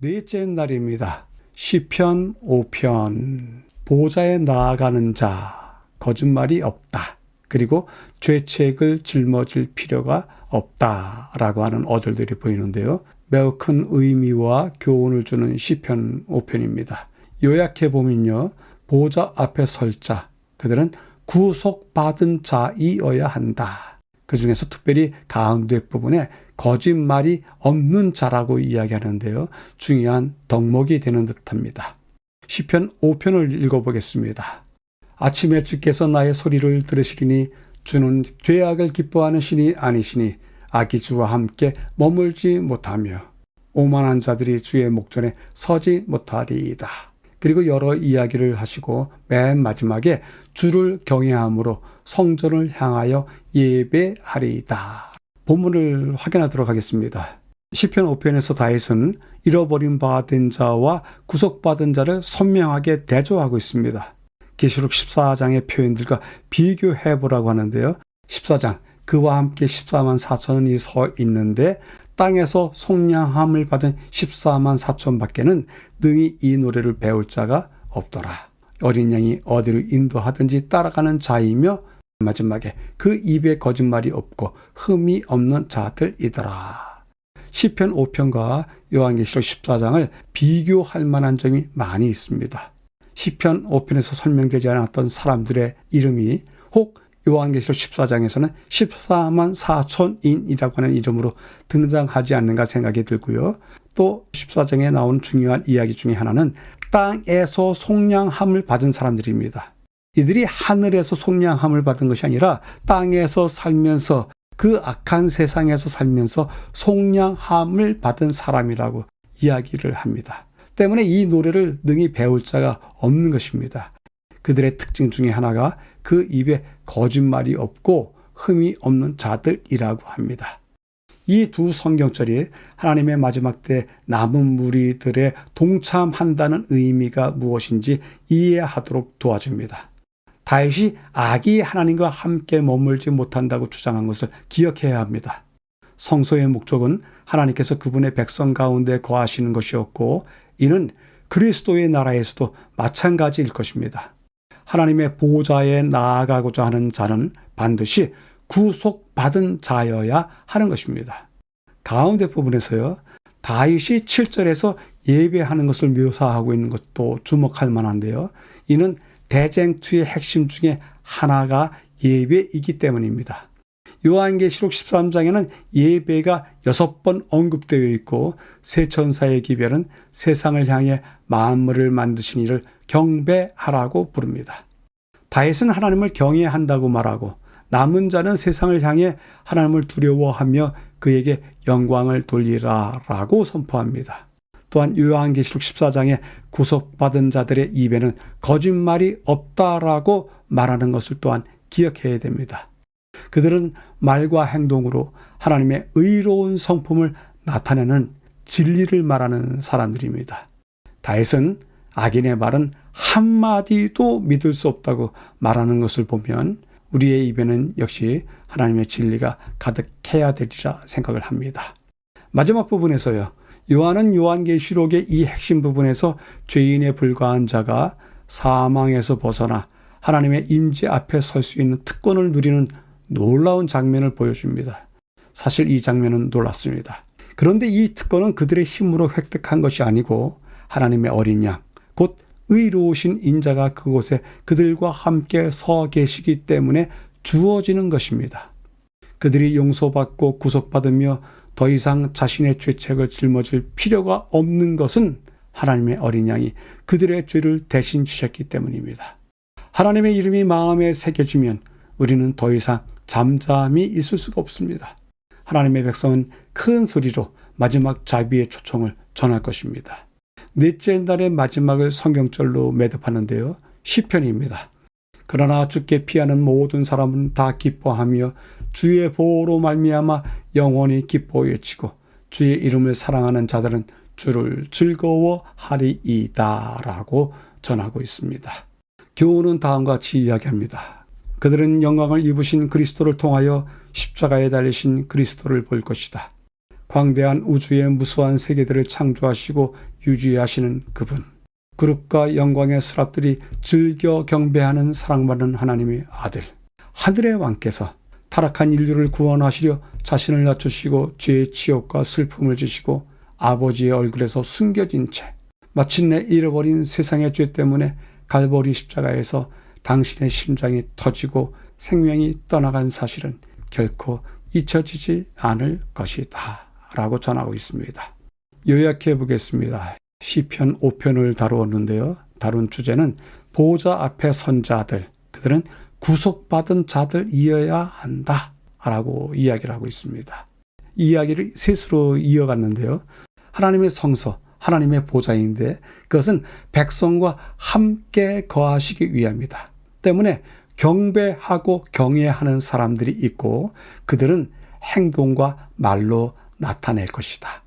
넷째 날입니다. 시편 5편. 보좌에 나아가는 자, 거짓말이 없다. 그리고 죄책을 짊어질 필요가 없다라고 하는 어절들이 보이는데요. 매우 큰 의미와 교훈을 주는 시편 5편입니다. 요약해 보면요. 보좌 앞에 설 자, 그들은 구속받은 자이어야 한다. 그 중에서 특별히 가운데 부분에 거짓말이 없는 자라고 이야기하는데요. 중요한 덕목이 되는 듯합니다. 시편 5편을 읽어보겠습니다. 아침에 주께서 나의 소리를 들으시리니 주는 죄악을 기뻐하는 신이 아니시니 악이 주와 함께 머물지 못하며 오만한 자들이 주의 목전에 서지 못하리이다. 그리고 여러 이야기를 하시고 맨 마지막에 주를 경외함으로 성전을 향하여 예배하리이다. 본문을 확인하도록 하겠습니다. 시편 5편에서 다윗은 잃어버린 바 된 자와 구속받은 자를 선명하게 대조하고 있습니다. 계시록 14장의 표현들과 비교해보라고 하는데요. 14장, 그와 함께 14만 4천이 서 있는데 땅에서 속량함을 받은 14만 4천 밖에는 능히 이 노래를 배울 자가 없더라. 어린 양이 어디로 인도하든지 따라가는 자이며 마지막에 그 입에 거짓말이 없고 흠이 없는 자들이더라. 시편 5편과 요한계시록 14장을 비교할 만한 점이 많이 있습니다. 시편 5편에서 설명되지 않았던 사람들의 이름이 혹 요한계시록 14장에서는 14만 4천인이라고 하는 이름으로 등장하지 않는가 생각이 들고요. 또 14장에 나온 중요한 이야기 중에 하나는 땅에서 속량함을 받은 사람들입니다. 이들이 하늘에서 속량함을 받은 것이 아니라 땅에서 살면서 그 악한 세상에서 살면서 속량함을 받은 사람이라고 이야기를 합니다. 때문에 이 노래를 능히 배울 자가 없는 것입니다. 그들의 특징 중에 하나가 그 입에 거짓말이 없고 흠이 없는 자들이라고 합니다. 이 두 성경절이 하나님의 마지막 때 남은 무리들의 동참한다는 의미가 무엇인지 이해하도록 도와줍니다. 다윗이 악이 하나님과 함께 머물지 못한다고 주장한 것을 기억해야 합니다. 성소의 목적은 하나님께서 그분의 백성 가운데 거하시는 것이었고 이는 그리스도의 나라에서도 마찬가지일 것입니다. 하나님의 보좌에 나아가고자 하는 자는 반드시 구속받은 자여야 하는 것입니다. 가운데 부분에서요. 다윗이 7절에서 예배하는 것을 묘사하고 있는 것도 주목할 만한데요. 이는 대쟁투의 핵심 중에 하나가 예배이기 때문입니다. 요한계시록 13장에는 예배가 6번 언급되어 있고 세 천사의 기별은 세상을 향해 만물을 만드신 이를 경배하라고 부릅니다. 다윗은 하나님을 경외한다고 말하고 남은 자는 세상을 향해 하나님을 두려워하며 그에게 영광을 돌리라라고 선포합니다. 또한 요한계시록 14장에 구속받은 자들의 입에는 거짓말이 없다라고 말하는 것을 또한 기억해야 됩니다. 그들은 말과 행동으로 하나님의 의로운 성품을 나타내는 진리를 말하는 사람들입니다. 다윗은 악인의 말은 한마디도 믿을 수 없다고 말하는 것을 보면 우리의 입에는 역시 하나님의 진리가 가득해야 되리라 생각을 합니다. 마지막 부분에서요. 요한은 요한계시록의 이 핵심 부분에서 죄인에 불과한 자가 사망에서 벗어나 하나님의 임재 앞에 설 수 있는 특권을 누리는 놀라운 장면을 보여줍니다. 사실 이 장면은 놀랐습니다. 그런데 이 특권은 그들의 힘으로 획득한 것이 아니고 하나님의 어린 양, 곧 의로우신 인자가 그곳에 그들과 함께 서 계시기 때문에 주어지는 것입니다. 그들이 용서받고 구속받으며 더 이상 자신의 죄책을 짊어질 필요가 없는 것은 하나님의 어린 양이 그들의 죄를 대신 지셨기 때문입니다. 하나님의 이름이 마음에 새겨지면 우리는 더 이상 잠잠히 있을 수가 없습니다. 하나님의 백성은 큰 소리로 마지막 자비의 초청을 전할 것입니다. 넷째 날의 마지막을 성경절로 매듭하는데요. 시편입니다. 그러나 주께 피하는 모든 사람은 다 기뻐하며 주의 보호로 말미암아 영원히 기뻐 외치고 주의 이름을 사랑하는 자들은 주를 즐거워하리이다 라고 전하고 있습니다. 교훈은 다음과 같이 이야기합니다. 그들은 영광을 입으신 그리스도를 통하여 십자가에 달리신 그리스도를 볼 것이다. 광대한 우주의 무수한 세계들을 창조하시고 유지하시는 그분. 그룹과 영광의 스랍들이 즐겨 경배하는 사랑받는 하나님의 아들. 하늘의 왕께서 타락한 인류를 구원하시려 자신을 낮추시고 죄의 치욕과 슬픔을 지시고 아버지의 얼굴에서 숨겨진 채 마침내 잃어버린 세상의 죄 때문에 갈보리 십자가에서 당신의 심장이 터지고 생명이 떠나간 사실은 결코 잊혀지지 않을 것이다 라고 전하고 있습니다. 요약해 보겠습니다. 시편 5편을 다루었는데요. 다룬 주제는 보호자 앞에 선 자들, 그들은 구속받은 자들이어야 한다 라고 이야기를 하고 있습니다. 이 이야기를 셋으로 이어갔는데요. 하나님의 성소, 하나님의 보좌인데 그것은 백성과 함께 거하시기 위함이다. 때문에 경배하고 경외하는 사람들이 있고 그들은 행동과 말로 나타낼 것이다.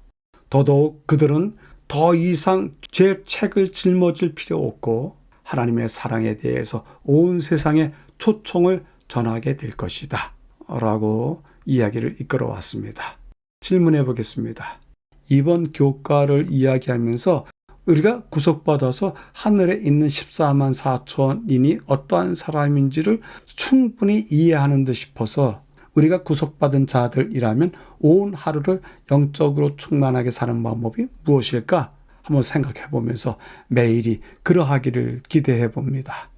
더더욱 그들은 더 이상 제 책을 짊어질 필요 없고 하나님의 사랑에 대해서 온 세상에 초청을 전하게 될 것이다 라고 이야기를 이끌어 왔습니다. 질문해 보겠습니다. 이번 교과를 이야기하면서 우리가 구속받아서 하늘에 있는 14만 4천인이 어떠한 사람인지를 충분히 이해하는 듯 싶어서 우리가 구속받은 자들이라면 온 하루를 영적으로 충만하게 사는 방법이 무엇일까? 한번 생각해 보면서 매일이 그러하기를 기대해 봅니다.